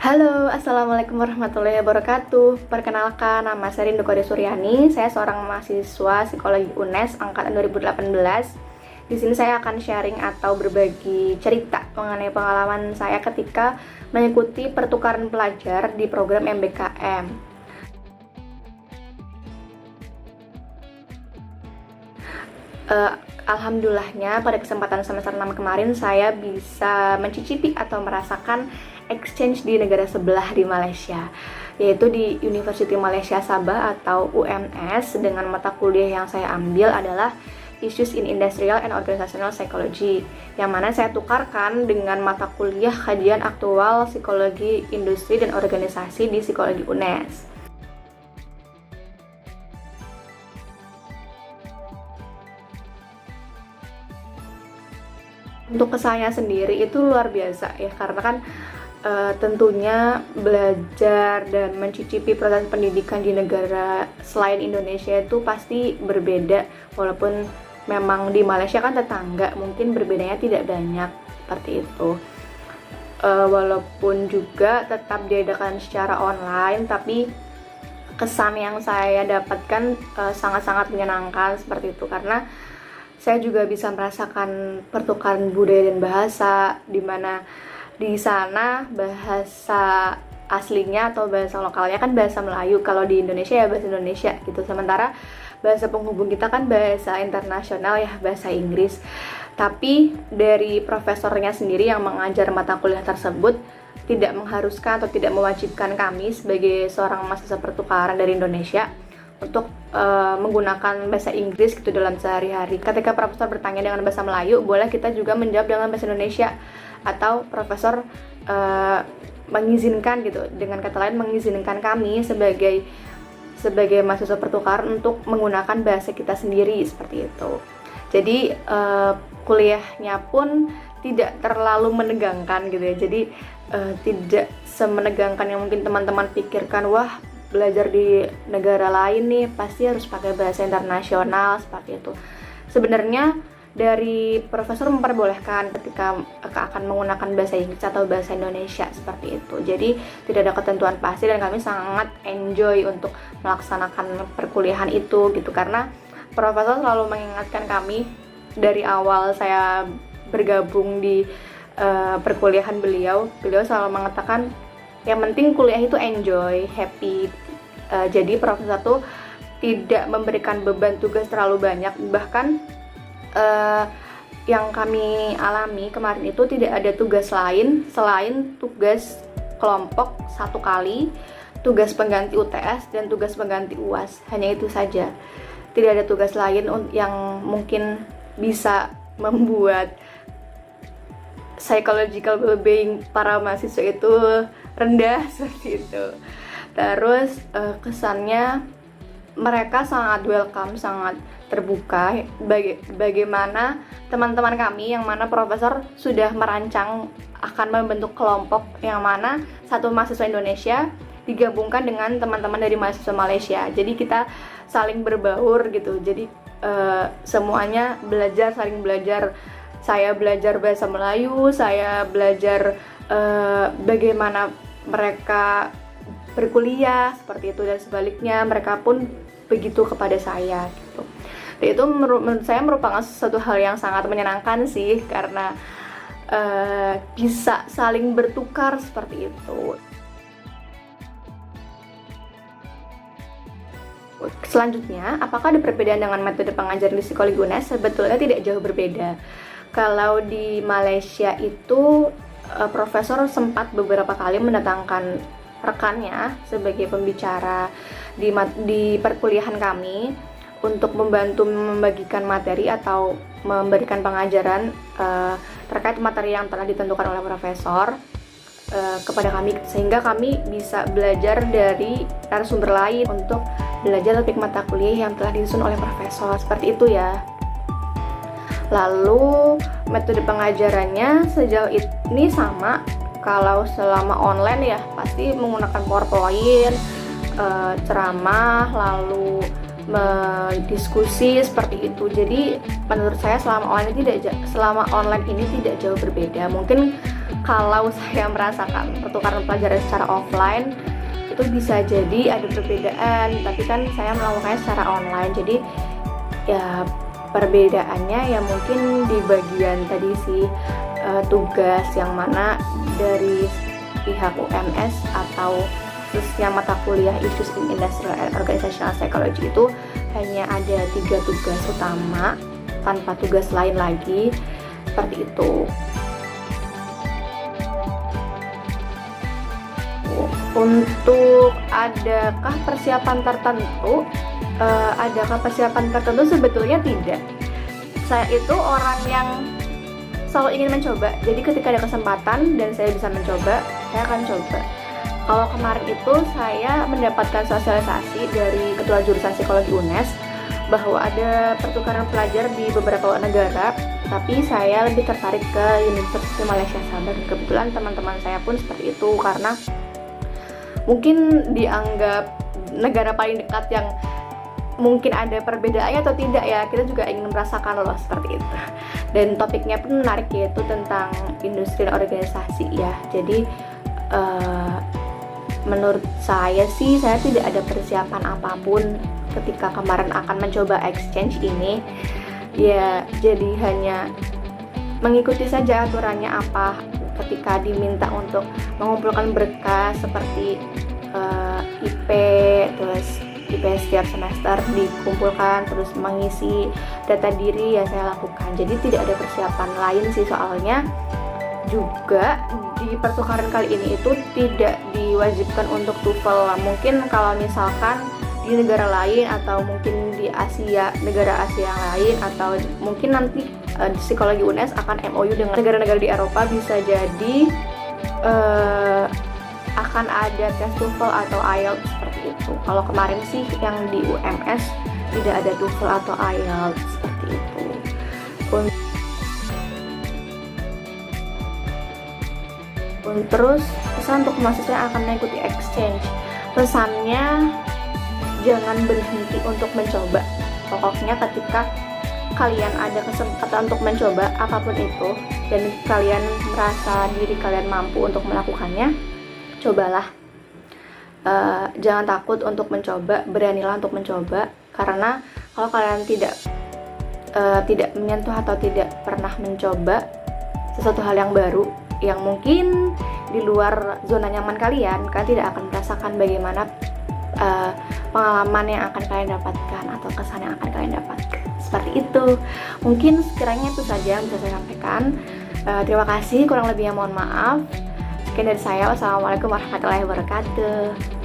Halo, Assalamualaikum warahmatullahi wabarakatuh. Perkenalkan, nama saya Rindu Kode Suryani. Saya seorang mahasiswa psikologi UNES angkatan 2018. Di sini saya akan sharing atau berbagi cerita mengenai pengalaman saya ketika mengikuti pertukaran pelajar di program MBKM. Alhamdulillahnya pada kesempatan semester 6 kemarin saya bisa mencicipi atau merasakan exchange di negara sebelah di Malaysia, yaitu di University Malaysia Sabah atau UMS, dengan mata kuliah yang saya ambil adalah Issues in Industrial and Organizational Psychology, yang mana saya tukarkan dengan mata kuliah kajian aktual psikologi industri dan organisasi di psikologi UNES. Untuk kesannya sendiri itu luar biasa ya, karena kan tentunya belajar dan mencicipi proses pendidikan di negara selain Indonesia itu pasti berbeda. Walaupun memang di Malaysia kan tetangga, mungkin berbedanya tidak banyak seperti itu. Walaupun juga tetap diadakan secara online, tapi kesan yang saya dapatkan sangat-sangat menyenangkan seperti itu, karena saya juga bisa merasakan pertukaran budaya dan bahasa, di mana di sana bahasa aslinya atau bahasa lokalnya kan bahasa Melayu, kalau di Indonesia ya bahasa Indonesia gitu. Sementara bahasa penghubung kita kan bahasa internasional ya, bahasa Inggris. Tapi dari profesornya sendiri yang mengajar mata kuliah tersebut tidak mengharuskan atau tidak mewajibkan kami sebagai seorang mahasiswa pertukaran dari Indonesia untuk menggunakan bahasa Inggris gitu dalam sehari-hari. Ketika profesor bertanya dengan bahasa Melayu, boleh kita juga menjawab dengan bahasa Indonesia, atau profesor mengizinkan gitu, dengan kata lain mengizinkan kami sebagai mahasiswa pertukaran untuk menggunakan bahasa kita sendiri seperti itu. Jadi kuliahnya pun tidak terlalu menegangkan gitu ya. Jadi tidak semenegangkan yang mungkin teman-teman pikirkan, wah belajar di negara lain nih pasti harus pakai bahasa internasional seperti itu. Sebenarnya dari profesor memperbolehkan ketika akan menggunakan bahasa Inggris atau bahasa Indonesia seperti itu. Jadi tidak ada ketentuan pasti, dan kami sangat enjoy untuk melaksanakan perkuliahan itu gitu, karena profesor selalu mengingatkan kami dari awal saya bergabung di perkuliahan beliau selalu mengatakan yang penting kuliah itu enjoy, happy. Jadi profesor tuh tidak memberikan beban tugas terlalu banyak. Bahkan yang kami alami kemarin itu tidak ada tugas lain selain tugas kelompok satu kali, tugas pengganti UTS, dan tugas pengganti UAS. Hanya itu saja. Tidak ada tugas lain yang mungkin bisa membuat psychological well-being para mahasiswa itu rendah seperti itu. Terus kesannya mereka sangat welcome, sangat terbuka. Bagaimana teman-teman kami yang mana profesor sudah merancang akan membentuk kelompok yang mana satu mahasiswa Indonesia digabungkan dengan teman-teman dari mahasiswa Malaysia. Jadi kita saling berbaur gitu. Jadi semuanya belajar, saling belajar. Saya belajar bahasa Melayu, saya belajar bagaimana mereka berkuliah seperti itu, dan sebaliknya mereka pun begitu kepada saya gitu. Dan itu menurut saya merupakan sesuatu hal yang sangat menyenangkan sih, karena bisa saling bertukar seperti itu. Selanjutnya, apakah ada perbedaan dengan metode pengajaran di psikologi UNES? Sebetulnya tidak jauh berbeda. Kalau di Malaysia itu profesor sempat beberapa kali mendatangkan rekannya sebagai pembicara di perkuliahan kami untuk membantu membagikan materi atau memberikan pengajaran terkait materi yang telah ditentukan oleh profesor kepada kami, sehingga kami bisa belajar dari narasumber lain untuk belajar topik mata kuliah yang telah disusun oleh profesor. Seperti itu ya. Lalu metode pengajarannya sejauh ini sama. Kalau selama online ya pasti menggunakan PowerPoint, ceramah, lalu diskusi seperti itu. Jadi menurut saya selama online ini tidak jauh berbeda. Mungkin kalau saya merasakan pertukaran pelajaran secara offline itu bisa jadi ada perbedaan, tapi kan saya melakukannya secara online. Jadi ya perbedaannya ya mungkin di bagian tadi sih, tugas yang mana dari pihak UMS atau khususnya mata kuliah Issues in Industrial and Organizational Psychology itu hanya ada 3 tugas utama tanpa tugas lain lagi, seperti itu. Untuk adakah persiapan tertentu? Sebetulnya tidak. Saya itu orang yang selalu ingin mencoba. Jadi ketika ada kesempatan dan saya bisa mencoba, saya akan coba. Kalau kemarin itu saya mendapatkan sosialisasi dari Ketua Jurusan Psikologi UNES bahwa ada pertukaran pelajar di beberapa negara, tapi saya lebih tertarik ke University Malaysia Sabah. Kebetulan teman-teman saya pun seperti itu, karena mungkin dianggap negara paling dekat yang mungkin ada perbedaannya atau tidak ya, kita juga ingin merasakan loh seperti itu. Dan topiknya pun menarik, yaitu tentang industri dan organisasi ya. Jadi menurut saya sih, saya tidak ada persiapan apapun ketika kemarin akan mencoba exchange ini ya. Jadi hanya mengikuti saja aturannya apa. Ketika diminta untuk mengumpulkan berkas seperti IP, terus IP setiap semester dikumpulkan, terus mengisi data diri, ya saya lakukan. Jadi tidak ada persiapan lain sih. Soalnya juga di pertukaran kali ini itu tidak diwajibkan untuk TOEFL. Mungkin kalau misalkan di negara lain atau mungkin di Asia, negara Asia yang lain, atau mungkin nanti psikologi UNES akan MOU dengan negara-negara di Eropa, bisa jadi akan ada tes TOEFL atau IELTS seperti itu. Kalau kemarin sih yang di UMS tidak ada TOEFL atau IELTS seperti itu. Terus pesan untuk mahasiswa yang akan mengikuti exchange, pesannya jangan berhenti untuk mencoba. Pokoknya ketika kalian ada kesempatan untuk mencoba apapun itu dan kalian merasa diri kalian mampu untuk melakukannya, cobalah. Jangan takut untuk mencoba, beranilah untuk mencoba. Karena kalau kalian tidak menyentuh atau tidak pernah mencoba sesuatu hal yang baru, yang mungkin di luar zona nyaman kalian tidak akan merasakan bagaimana pengalaman yang akan kalian dapatkan atau kesan yang akan kalian dapatkan. Seperti itu. Mungkin sekiranya itu saja yang bisa saya sampaikan. Terima kasih, kurang lebihnya mohon maaf. Sekian dari saya. Wassalamualaikum warahmatullahi wabarakatuh.